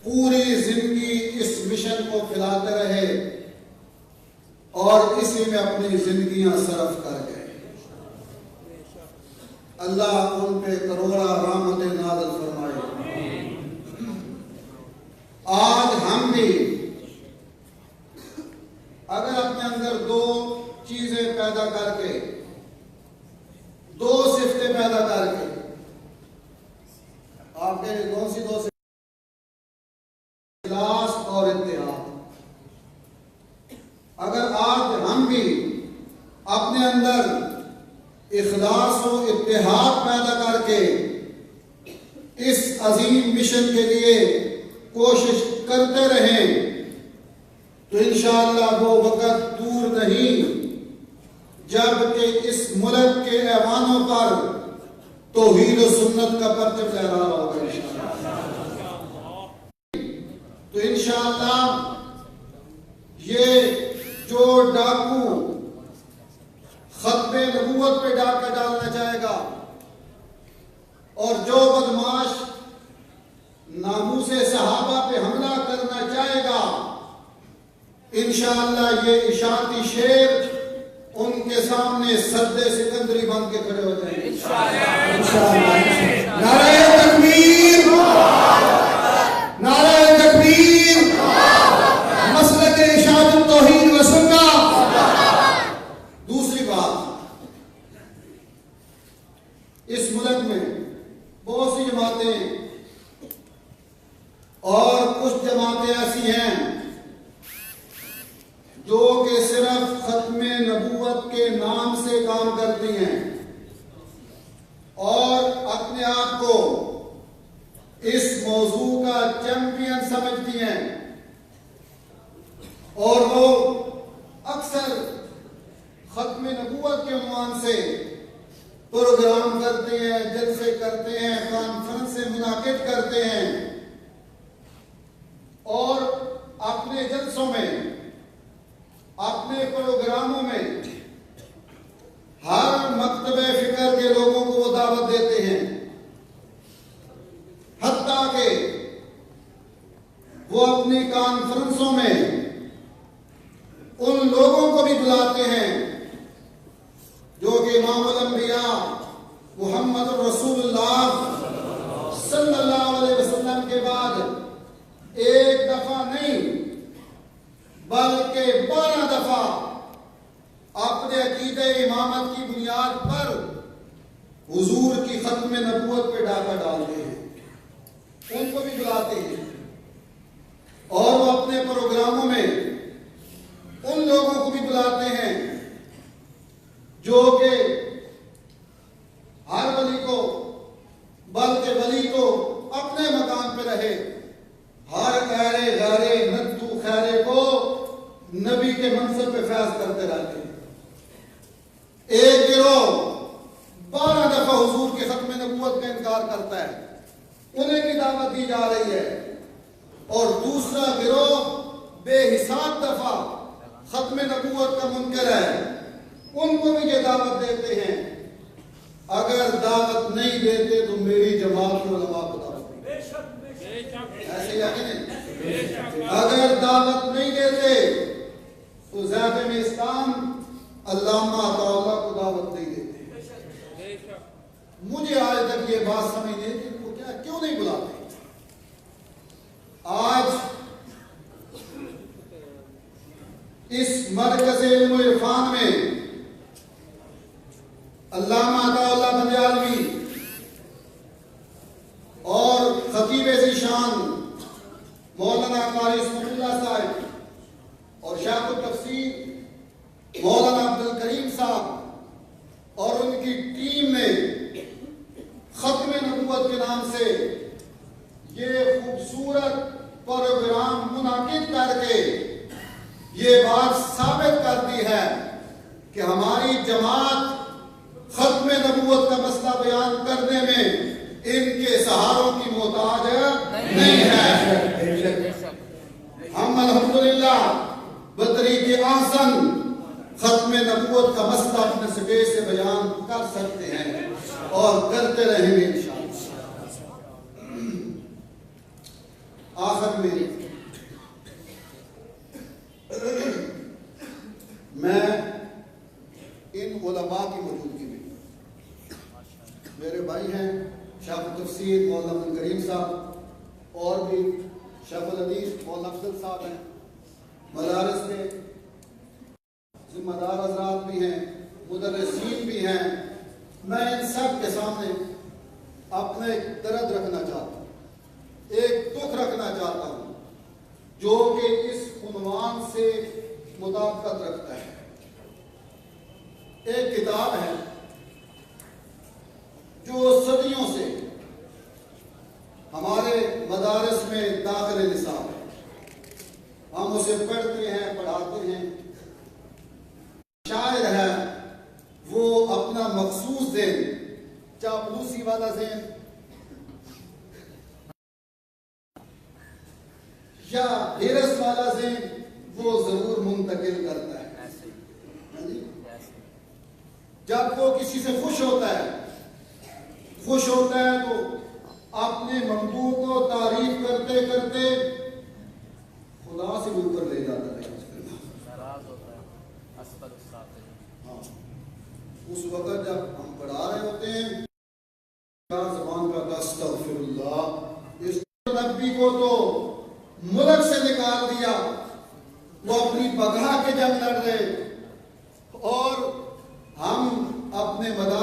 پوری زندگی اس مشن کو پھیلاتے رہے اور اسی میں اپنی زندگیاں صرف کر گئے۔ اللہ ان پہ کروڑا رحمت نازل فرمائے۔ آج ہم بھی اگر اپنے اندر دو چیزیں پیدا کر کے، دو صفتیں پیدا کر کے، آپ کے کون سی دو صفتیں؟ اخلاص اور اتحاد۔ اگر آج ہم بھی اپنے اندر اخلاص و اتحاد پیدا کر کے اس عظیم مشن کے لیے کوشش کرتے رہیں تو انشاءاللہ وہ وقت دور نہیں جب کہ اس ملک کے ایوانوں پر توحید و سنت کا پرچم لہرا رہا ہوگا انشاءاللہ۔ تو انشاءاللہ یہ جو ڈاکو ختم نبوت پہ ڈاکہ ڈالنا چاہے گا اور جو بدماش ناموس صحابہ پہ حملہ کرنا چاہے گا، انشاءاللہ یہ اشارتی شیر ان کے سامنے سد سکندری بن کے کھڑے ہو جائیں گے انشاءاللہ۔ نعرہ تکبیر، نعرہ تکبیر، مسلک اشاعت التوحید و سنت۔ دوسری بات، اس ملک میں بہت سی جماعتیں اور کچھ جماعتیں ایسی ہیں جو کہ صرف ختم نبوت کے نام سے کام کرتی ہیں اور اپنے آپ کو اس موضوع کا چیمپئن سمجھتی ہیں، اور وہ اکثر ختم نبوت کے عنوان سے پروگرام کرتے ہیں، جلسے کرتے ہیں، کانفرنسیں منعقد کرتے ہیں اور اپنے جلسوں میں، اپنے پروگراموں میں ہر مکتب فکر کے لوگوں کو وہ دعوت دیتے ہیں، حتیٰ کہ وہ اپنی کانفرنسوں میں ان لوگوں کو بھی بلاتے ہیں جو کہ امام الانبیاء محمد رسول اللہ صلی اللہ علیہ وسلم کے بعد ایک دفعہ نہیں بلکہ 12 دفعہ اپنے عقیدہ امامت کی بنیاد پر حضور کی ختم نبوت پہ ڈاکہ ڈالتے ہیں، ان کو بھی بلاتے ہیں اور وہ اپنے پروگراموں میں ان لوگوں کو بھی بلاتے ہیں جو کہ ہر ولی کو، بلکہ ولی تو اپنے مقام پہ رہے، ہر غیرے غیرے ندو خیرے کو نبی کے منصب پہ فیض کرتے رہتے ہیں۔ ایک گروہ 12 دفعہ حضور کے ختم نبوت کا انکار کرتا ہے، انہیں بھی دعوت دی جا رہی ہے، اور دوسرا گروہ بے حساب دفعہ ختم نبوت کا منکر ہے، ان کو بھی یہ دعوت دیتے ہیں۔ اگر دعوت نہیں دیتے تو میری جماعت کے علماء کو دعوت دیں، ایسے یا نہیں؟ اگر دعوت نہیں دیتے تو زیادہ میں اسلام علامہ عطا اللہ کو دعوت نہیں دیتے۔ مجھے آج تک یہ بات سمجھ نہیں کہ وہ کیوں نہیں بلاتے۔ آج اس مرکز علم و عرفان میں علامہ عطا اللہ بندیالوی اور خطیب ذیشان مولانا قاری اسماعیل اللہ صاحب اور شیخ التفسیر مولانا عبد الکریم صاحب اور ان کی ٹیم نے ختم نبوت کے نام سے یہ خوبصورت پروگرام منعقد کر کے یہ بات ثابت کرتی ہے کہ ہماری جماعت ختم نبوت کا مسئلہ بیان کرنے میں ان کے سہاروں کی محتاج نہیں ہے۔ ہم الحمدللہ بطریق احسن ختم نبوت کا مسئلہ اپنے سبے سے بیان کر سکتے ہیں اور کرتے رہیں گے انشاءاللہ۔ آخر میں میں ان علماء کی موجودگی میں میرے بھائی ہیں شیخ تفسیر مولانا عبد الکریم صاحب اور بھی شیخ الحدیث مولانا افضل صاحب ہیں، مدارس کے ذمہ دار حضرات بھی ہیں، مدرسین بھی ہیں، میں ان سب کے سامنے اپنا ایک درد رکھنا چاہتا ہوں، ایک دکھ رکھنا چاہتا ہوں جو کہ اس عنوان سے مطابقت رکھتا ہے۔ ایک کتاب ہے جو صدیوں سے ہمارے مدارس میں داخل نصاب ہے، ہم اسے پڑھتے ہیں، پڑھاتے ہیں، شاعر ہے وہ اپنا مخصوص ذہن، چاپلوسی والا ذہن یا ہرس والا ذہن وہ ضرور منتقل کرتا ہے۔ جب وہ کسی سے خوش ہوتا ہے تو اپنے ممدوح کو تعریف کرتے کرتے خدا سے اوپر لے جاتا ہے۔ ہاں، اس وقت جب ہم پڑھا رہے ہوتے ہیں زبان کا استغفر اللہ، اس نبی کو تو ملک سے نکال دیا، وہ اپنی بغا کے جنگ لڑ رہے اور ہم اپنے مدارس